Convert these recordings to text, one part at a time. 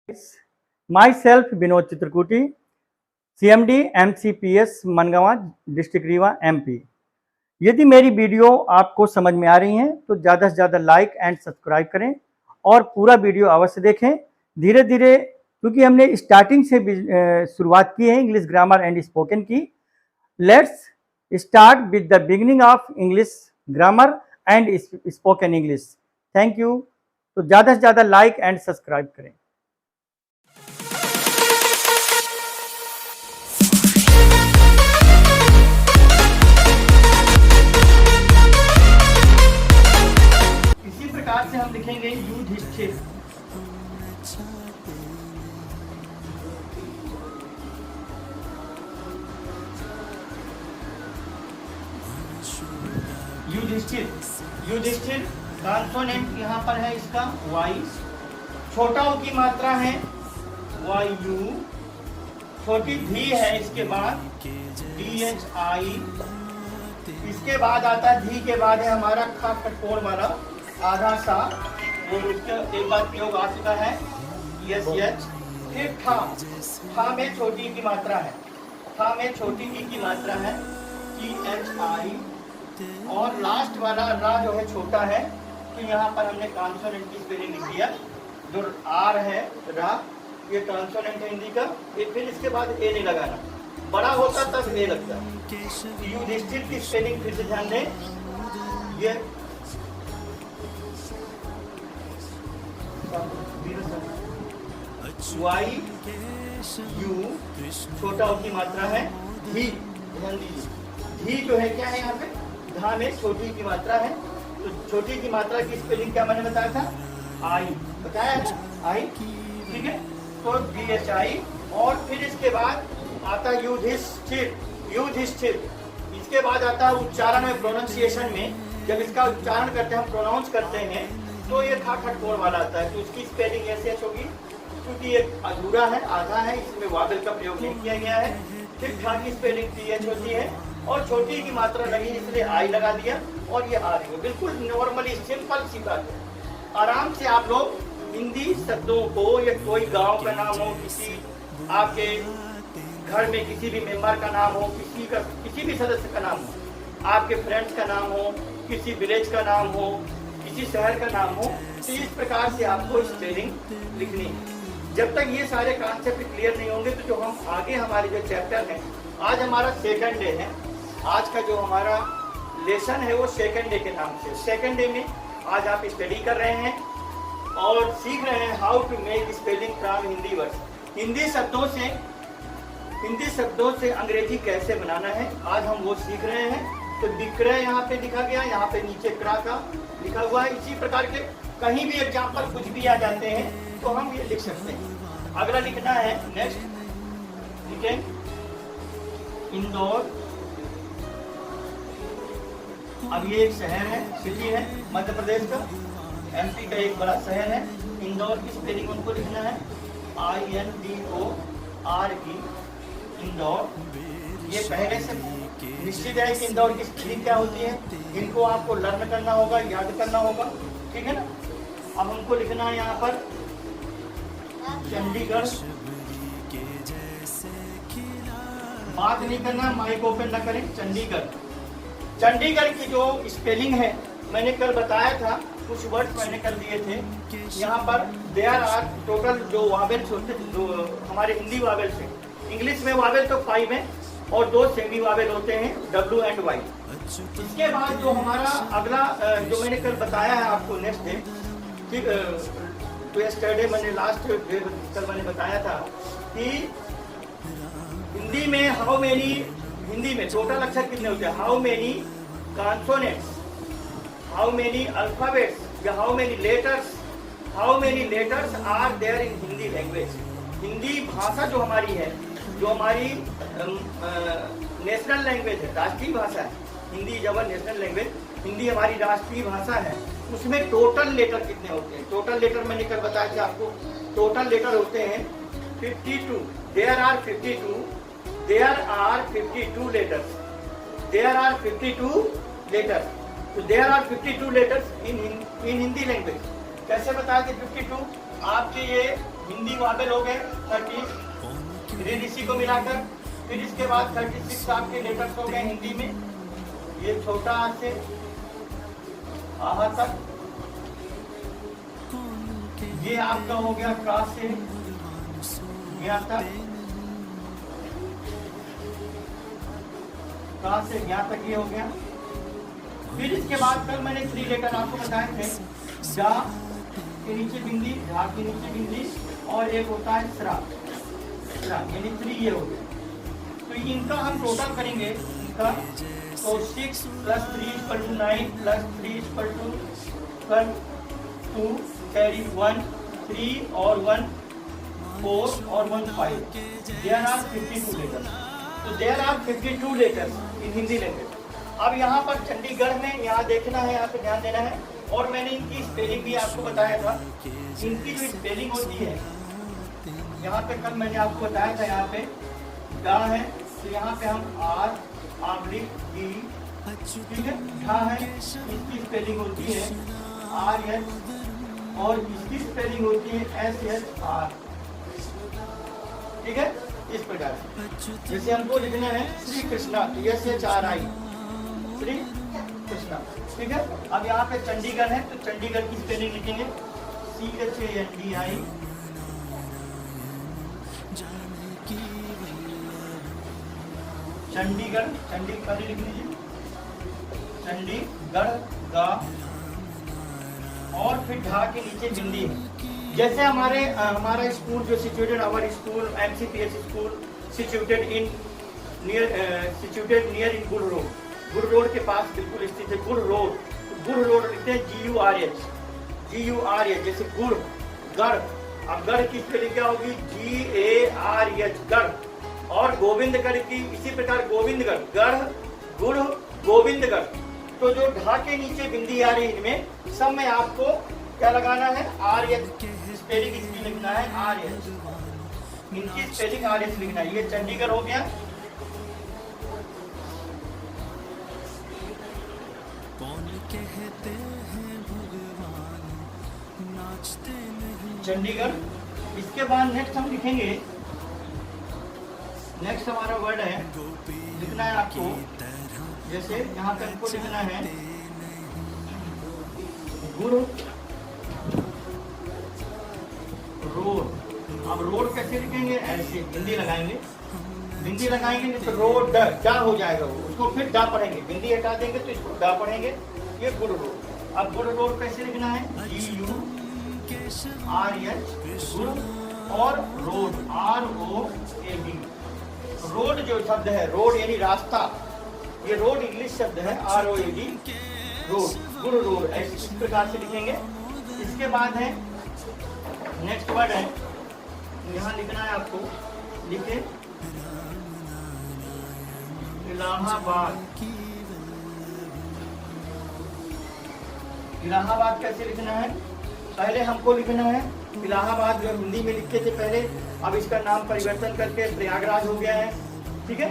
माई self Vinod Chitrakuti, CMD MCPS Mangawan district Rewa MP। यदि मेरी video आपको समझ में आ रही हैं तो ज़्यादा से ज़्यादा लाइक एंड सब्सक्राइब करें और पूरा वीडियो अवश्य देखें। धीरे धीरे, क्योंकि हमने स्टार्टिंग से शुरुआत की है इंग्लिश ग्रामर एंड स्पोकन की। Let's start with the beginning of English grammar and spoken English. Thank you. तो ज़्यादा से ज़्यादा लाइक एंड सब्सक्राइब करें। इसी प्रकार से हम लिखेंगे युधिष्ठिर। युधिष्ठिर, युधिष्ठिर कॉन्सोनेंट यहाँ पर है इसका वाई, छोटा ऊ की मात्रा है YU, छोटी धी है इसके बाद DHI, इसके बाद आता है धी के बाद है हमारा खा कठोर वाला आधा सा, वो उसका एक बार प्रयोग आ चुका है SH। फिर ठा में छोटी की मात्रा है, ठा में छोटी की मात्रा है THI, और लास्ट वाला रा जो है छोटा है, तो यहाँ पर हमने कॉन्सोनेंट की स्पेलिंग लिख दिया। जो R है रा, ये कॉन्सोनेंट है हिंदी का। फिर इसके बाद ए नहीं लगाना, बड़ा होता तब ए लगता है। युधिष्ठिर की स्पेलिंग फिर से ध्यान दें, ये YU, छोटा ऊ की मात्रा है धी, ध्यान दीजिए। धी जो है क्या है यहाँ पे, धा में छोटी की मात्रा है, तो छोटी की मात्रा की स्पेलिंग क्या मैंने बताया था, आई बताया था, आई, ठीक है। तो DHI, और फिर इसके बाद आता है युधिष्ठिर, युधिष्ठिर। इसके बाद आता है उच्चारण में, प्रोनाउंसिएशन में, जब इसका उच्चारण करते हैं, हम प्रोनाउंस करते हैं, तो ये खा खटकोर वाला आता है, तो उसकी स्पेलिंग ऐसे होगी, क्योंकि ये अधूरा है, आधा है, इसमें वावल का प्रयोग नहीं किया गया है। फिर खा की स्पेलिंग TH होती है, और छोटी की मात्रा लगी इसलिए आई लगा दिया, और ये आ रही है। बिल्कुल नॉर्मली सिंपल सी बात है। आराम से आप लोग हिंदी शब्दों को, या कोई गांव का नाम हो, किसी आपके घर में किसी भी मेंबर का नाम हो, किसी भी सदस्य का नाम हो, आपके फ्रेंड्स का नाम हो, किसी विलेज का नाम हो, किसी शहर का नाम हो, तो इस प्रकार से आपको स्पेलिंग लिखनी है। जब तक ये सारे कॉन्सेप्ट क्लियर नहीं होंगे, तो जो हम आगे हमारे जो चैप्टर हैं, आज हमारा सेकंड डे है, आज का जो हमारा लेसन है वो सेकंड डे के नाम से। सेकंड डे में आज आप स्टडी कर रहे हैं और सीख रहे हैं how to make spelling from Hindi words. Hindi शब्दों से अंग्रेजी कैसे बनाना है, आज हम वो सीख रहे हैं। तो विक्रय यहाँ पे लिखा गया, यहाँ पे नीचे क्रा का लिखा हुआ है। इसी प्रकार के कहीं भी एग्जाम्पल कुछ भी आ जाते हैं तो हम ये लिख सकते हैं। अगला लिखना है नेक्स्ट, ठीक है, इंदौर। अब ये एक शहर है, सिटी है मध्य प्रदेश का, MP का एक बड़ा शहर है। इंदौर की स्पेलिंग उनको लिखना है INDOR, इंदौर। ये पहले से निश्चित है कि इंदौर की स्पेलिंग क्या होती है, इनको आपको लर्न करना होगा, याद करना होगा, ठीक है ना। अब हमको लिखना है यहाँ पर चंडीगढ़। बात नहीं करना, माइक ओपन ना करें। चंडीगढ़, चंडीगढ़ की जो स्पेलिंग है मैंने कल बताया था, कुछ वर्ड्स मैंने कर दिए थे। यहाँ पर देयर आर टोटल जो वावेल्स होते हैं, जो हमारे हिंदी वावेल्स हैं, इंग्लिश में वावेल तो 5 है और 2 सेमी वावेल होते हैं W and Y। इसके बाद जो हमारा अगला जो मैंने कल बताया है आपको नेक्स्ट डे, ठीक, तो यस्टरडे मैंने लास्ट कल मैंने बताया था कि हिंदी में हाउ मेनी, हिंदी में टोटल अक्षर कितने होते हैं, how many consonants, how many alphabets, या how many letters are there in Hindi language. Hindi भाषा जो हमारी है, जो हमारी नेशनल लैंग्वेज है, राष्ट्रीय भाषा है, हिंदी जब नेशनल लैंग्वेज, हिंदी हमारी राष्ट्रीय भाषा है, उसमें टोटल लेटर कितने होते हैं। टोटल लेटर मैंने कल बताया था आपको, टोटल लेटर होते हैं 52। There are 52 letters, there are 52 letters. तो there are 52 letters in Hindi language. कैसे बताया कि 52? आपके ये हिंदी वावेल हो गए 30, फिर इसी को मिलाकर, फिर इसके बाद 36 आपके लेटर्स हो गए हिंदी में। ये छोटा आ से आहा तक, ये आपका हो गया का से ज्ञा तक, का से ज्ञा तक ये हो गया। फिर इसके बाद कल मैंने 3 लेटर आपको बताए थे, जा के नीचे बिंदी, झा के नीचे बिंदी, और एक होता है श्रा, यानी 3 ये हो गया। तो इनका हम टोटल करेंगे इनका, तो 6 + 3 = 9 + 3 = 2, कैरी 1 3 और 1 4 और 1 5। There are 52 letters. तो there are 52 letters in Hindi language. अब यहाँ पर चंडीगढ़ में यहाँ देखना है, यहाँ पे ध्यान देना है। और मैंने इनकी स्पेलिंग भी आपको बताया था। इनकी जो स्पेलिंग होती है, यहाँ पे कल मैंने आपको बताया था, यहाँ पे गा है तो यहाँ पे हम आर /ई, ठीक है। ढा है, इसकी स्पेलिंग होती है RS, और इसकी स्पेलिंग होती है SHR, ठीक है। इस प्रकार से जैसे हमको लिखना है श्री कृष्णा, तो SHRI, श्री कृष्णा, ठीक है। अब यहाँ पे चंडीगढ़ है तो चंडीगढ़ की स्पेलिंग लिखेंगे CHANDI, चंडीगढ़, चंडीगढ़ लिख लीजिए, चंडीगढ़ गा, और फिर ढा के नीचे बिंदी है। जैसे हमारा स्कूल जो situated, our school MCPS school situated near in Gur road, गुड़ रोड के पास बिल्कुल स्थित है। गुड़ रोड लिखते हैं GURH, जैसे गुड़, गढ़। अब गढ़ की स्पेलिंग क्या होगी? GARH, गढ़। और गोविंदगढ़ की इसी प्रकार गोविंदगढ़, गढ़, गुड़, गोविंदगढ़। तो जो ढा के नीचे बिंदी आ रही है, इनमें सब में आपको क्या लगाना है? RH स्पेलिंग इसकी लिखना है, RH, इनकी स्पेलिंग RH लिखना है। ये चंडीगढ़ हो गया। चंडीगढ़। इसके बाद नेक्स्ट हम लिखेंगे, नेक्स्ट हमारा वर्ड है, लिखना है आपको, जैसे यहाँ पे हमको लिखना है गुड़ रोड। अब रोड कैसे लिखेंगे? ऐसे बिंदी लगाएंगे, बिंदी लगाएंगे नहीं तो रोड डा हो जाएगा वो, उसको फिर डा पढ़ेंगे, बिंदी हटा देंगे तो इसको डा पढ़ेंगे। ये गुड़ रोड। अब गुड़ रोड कैसे लिखना है? GURH, गुड़, और रोड ROAD। रोड जो शब्द है, रोड यानी रास्ता, ये रोड इंग्लिश शब्द है, ROAD, रोड, गुड़ रोड, ऐसे इस प्रकार से लिखेंगे। इसके बाद है नेक्स्ट वर्ड है, यहाँ लिखना है आपको, लिखे इलाहाबाद। इलाहाबाद कैसे लिखना है? पहले हमको लिखना है इलाहाबाद, जो हिंदी में लिखते थे पहले, अब इसका नाम परिवर्तन करके प्रयागराज हो गया है, ठीक है।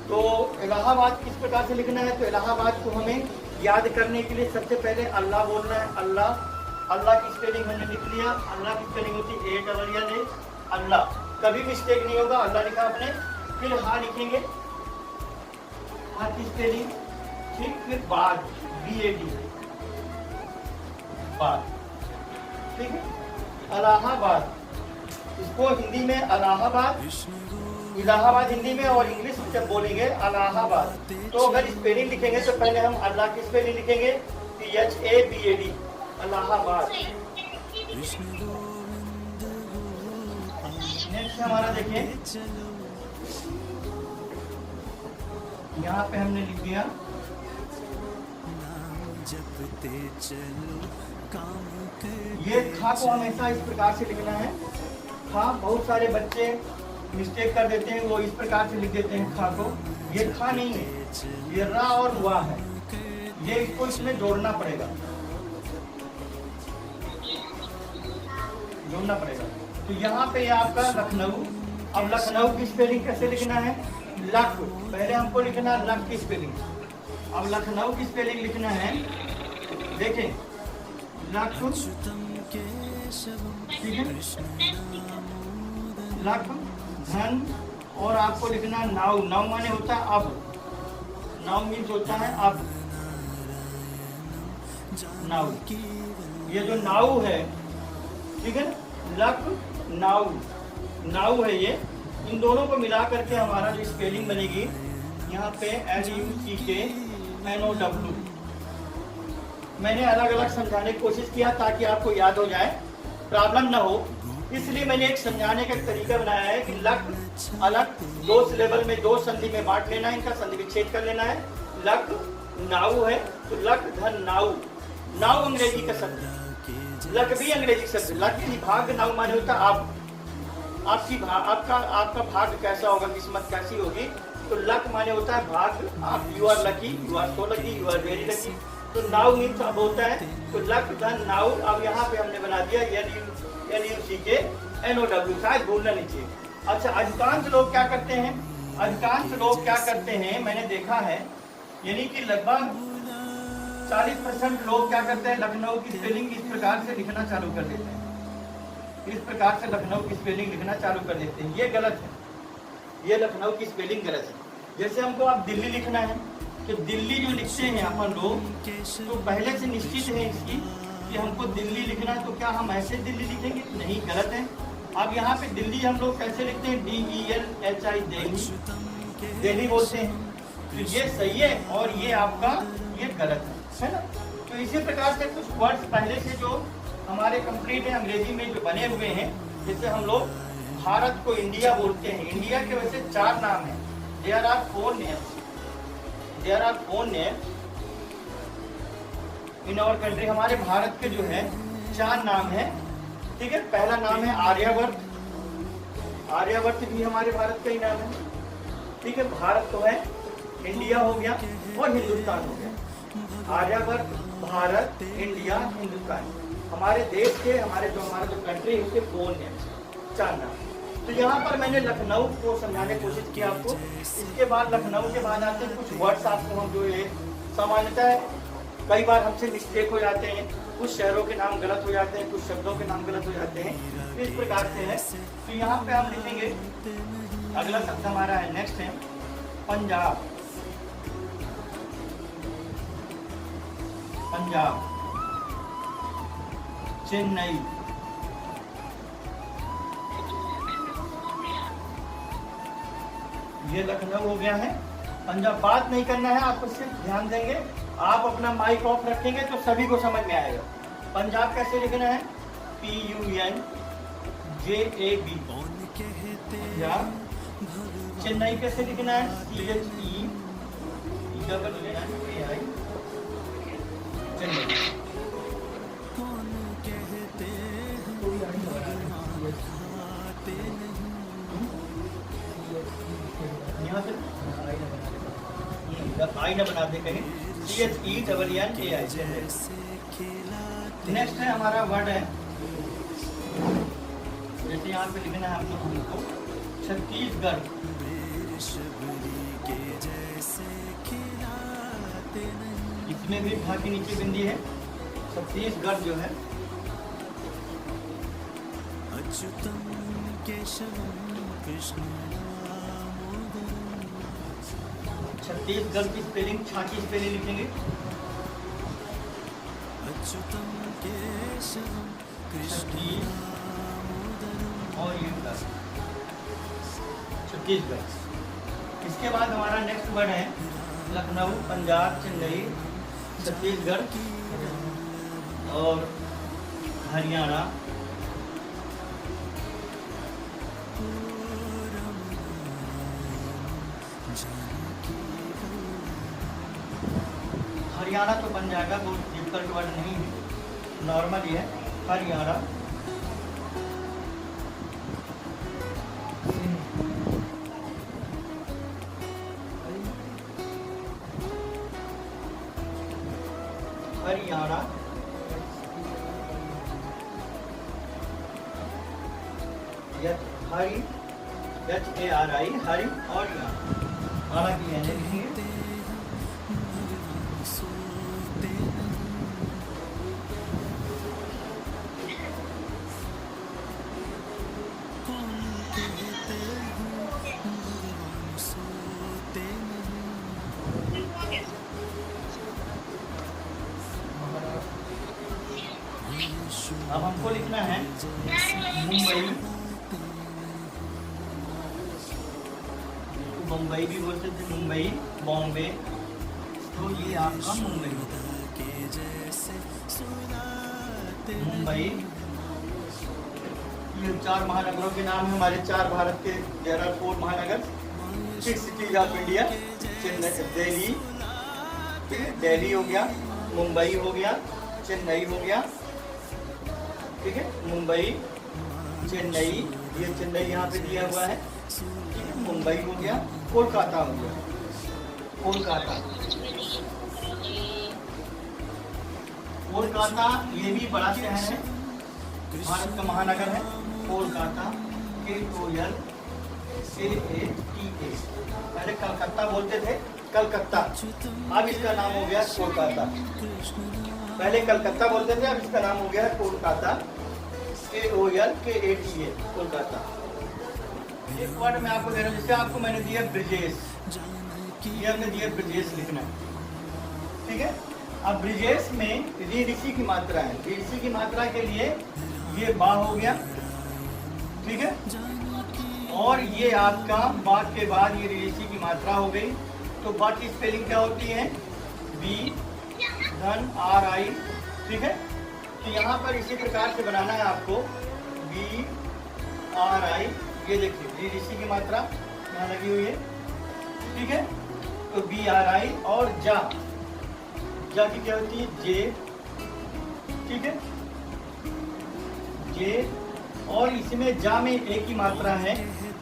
तो इलाहाबाद किस प्रकार से लिखना है? तो इलाहाबाद को हमें याद करने के लिए सबसे पहले अल्लाह बोलना है। अल्लाह, अल्लाह की स्पेलिंग हमने लिख लिया। अल्लाह की स्पेलिंग होती है ALLA, अल्लाह, कभी मिस्टेक नहीं होगा। अल्लाह लिखा आपने, फिर हाँ लिखेंगे, हाँ की स्पेलिंग, ठीक। फिर बाद, BAD, बाद, ठीक है। इलाहाबाद, इसको हिंदी में इलाहाबाद, इलाहाबाद हिंदी में, और इंग्लिश में जब बोलेंगे इलाहाबाद। तो अगर स्पेलिंग लिखेंगे तो पहले हम अल्लाह की स्पेलिंग लिखेंगे CHABAD, इलाहाबाद। नेक्स्ट हमारा देखिए, यहाँ पे हमने लिख दिया ये खा को हमेशा इस प्रकार से लिखना है। खा, बहुत सारे बच्चे मिस्टेक कर देते हैं, वो इस प्रकार से लिख देते हैं खा को। ये खा नहीं है, ये रा और हुआ है, ये इसको इसमें जोड़ना पड़ेगा, जोड़ना पड़ेगा। तो यहाँ पे आपका लखनऊ। अब लखनऊ की स्पेलिंग कैसे लिखना है? लख, पहले हमको लिखना लख की स्पेलिंग। अब लखनऊ की स्पेलिंग लिखना है, देखें, लख ठीक है। लख, धन, और आपको लिखना है नाउ। नाउ माने होता है अब, नाउ मीन्स होता है अब, नाउ। ये जो नाउ है, ठीक है, लख नाउ, नाउ है ये। इन दोनों को मिला करके हमारा जो स्पेलिंग बनेगी यहाँ पे LUCKNOW। मैंने अलग अलग समझाने की कोशिश किया ताकि आपको याद हो जाए, प्रॉब्लम ना हो, इसलिए मैंने एक समझाने का तरीका बनाया है कि लख अलग दो सिलेबल में, दो संधि में बांट लेना है, इनका संधि विच्छेद कर लेना है। लख नाउ है तो लख धन नाउ। नाउ अंग्रेजी का शब्द, लख भी अंग्रेजी शब्द। लख की भाग, नाउ माने होता आप, आपका भाग कैसा होगा, किस्मत कैसी होगी। तो लक माने होता है भाग, आप you are lucky, you are so lucky, you are very lucky. तो नाउ मीन्स अब होता है, तो लक धन नाउ। अब यहाँ पे हमने बना दिया LUCKNOW, शायद भूलना नहीं चाहिए। अच्छा, अधिकांश लोग क्या करते हैं, अधिकांश लोग क्या करते हैं, मैंने देखा है, यानी कि लगभग 40% लोग क्या करते हैं, लखनऊ की स्पेलिंग इस प्रकार से लिखना चालू कर देते हैं। इस प्रकार से लखनऊ की स्पेलिंग लिखना चालू कर देते हैं। ये गलत है, ये लखनऊ की स्पेलिंग गलत है। जैसे हमको आप दिल्ली लिखना है, तो दिल्ली जो लिखते हैं अपन लोग, तो पहले से निश्चित है इसकी कि हमको दिल्ली लिखना है, तो क्या हम ऐसे दिल्ली लिखेंगे? नहीं, गलत है। अब यहाँ पे दिल्ली हम लोग कैसे लिखते हैं, DELHI, दिल्ली, दिल्ली बोलते हैं। तो ये सही है और ये आपका ये गलत है ना। तो इसी प्रकार से कुछ वर्ड्स पहले से जो हमारे कंप्लीट है अंग्रेजी में जो बने हुए हैं, जैसे हम लोग भारत को इंडिया बोलते हैं। इंडिया के वैसे 4 नाम हैं, there are 4 names, there are 4 names in our country. हमारे भारत के जो है 4 नाम हैं, ठीक है। पहला नाम है आर्यवर्त, आर्यवर्त भी हमारे भारत का ही नाम है, ठीक है। भारत तो है, इंडिया हो गया और हिंदुस्तान हो गया। आर्यवर्त, भारत, इंडिया, हिंदुस्तान, हमारे देश के, हमारा जो कंट्री है उसके 4 नेम्स, 4 नाम। तो यहाँ पर मैंने लखनऊ को समझाने की कोशिश की आपको। इसके बाद लखनऊ के बाद आते हैं कुछ वर्ड्स आपको हम जो ये सामान्यतः कई बार हमसे मिस्टेक हो जाते हैं, कुछ शहरों के नाम गलत हो जाते हैं, कुछ शब्दों के नाम गलत हो जाते हैं, तो इस प्रकार से है। तो यहाँ पे हम लिखेंगे, अगला शब्द हमारा है, नेक्स्ट है पंजाब। पंजाब, चेन्नई, ये लखनऊ हो गया है। पंजाब बात नहीं करना है आपको, सिर्फ ध्यान देंगे। आप अपना माइक ऑफ रखेंगे तो सभी को समझ में आएगा। पंजाब कैसे लिखना है, PUNJAB, पंजाब। चेन्नई कैसे लिखना है, CHEAI, चेन्नई। यहाँ से आई न बना दे कहीं, CHEAI। नेक्स्ट है हमारा वर्ड है, जैसे यहाँ पे लिखना है हमको छत्तीसगढ़। इसमें भी भा की नीचे बिंदी है, छत्तीसगढ़ जो है। छत्तीसगढ़ की स्पेलिंग, छाछी स्पेलिंग लिखेंगे, और ये छत्तीसगढ़। इसके बाद हमारा नेक्स्ट वर्ड है लखनऊ, पंजाब, चेन्नई, छत्तीसगढ़ और हरियाणा। हरियाणा तो बन जाएगा, बहुत डिफिकल्ट वर्ड नहीं है, नॉर्मल ही है, हरियाणा। हरियाणा, हरी, HARI, हरी और हालांकि लिखिए। अब हमको लिखना है मुंबई, मुंबई भी बोलते थे, मुंबई, बॉम्बे, तो ये आपका मुंबई, मुंबई। ये 4 महानगरों के नाम है हमारे, 4 भारत के, देयर आर 4 महानगर, 6 सिटीज ऑफ इंडिया। दिल्ली, ठीक है, दिल्ली हो गया, मुंबई हो गया, चेन्नई हो गया, ठीक है, मुंबई, चेन्नई, ये चेन्नई यहाँ पे दिया हुआ है, ठीक है, मुंबई हो गया, कोलकाता हो गया, कोलकाता, कोलकाता ये भी बड़ा शहर है, भारत का महानगर है, कोलकाता, KOLKATA। पहले कलकत्ता बोलते थे, कलकत्ता, अब इसका नाम हो गया कोलकाता। पहले कलकत्ता बोलते थे, अब इसका नाम हो गया कोलकाता, KOLKATA, कोलकाता। एक वर्ड में आपको दे रहा हूँ, जैसे आपको मैंने दिया ब्रिजेश, ये हमने दिया ब्रिजेश लिखना, ठीक है। अब ब्रिजेश में ऋषि की मात्रा है, ऋषि की मात्रा के लिए ये बा हो गया, ठीक है, और ये आपका बा के बाद ये ऋषि की मात्रा हो गई। तो बा की स्पेलिंग क्या होती है? बी धन आर आई, ठीक है। तो यहाँ पर इसी प्रकार से बनाना है आपको, बी आर आई, ये देखिए ऋषि की मात्रा यहाँ लगी हुई है, ठीक है। तो बी आर आई, और जा, जा की क्या होती है? जे, ठीक है, जे, और इसमें जा में ए की मात्रा है,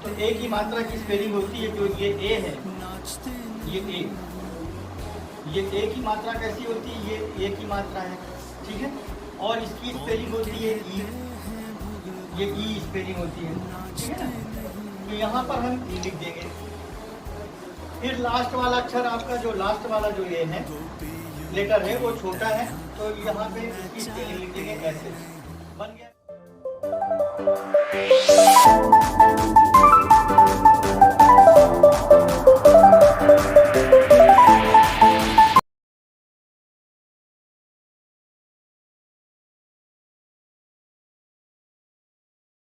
तो ए की मात्रा की स्पेलिंग होती है, जो ये ए है, ये ए की मात्रा कैसी होती है? ये ए की मात्रा है, ठीक है, और इसकी स्पेलिंग होती है ई, ये ई स्पेलिंग होती है, ठीक है ना। तो यहाँ पर हम ई लिख देंगे। फिर लास्ट वाला अक्षर आपका, जो लास्ट वाला जो ये है लेटर है, वो छोटा है, तो यहाँ पे इसकी स्पेलिंग लिख देंगे ऐसे, बन गया।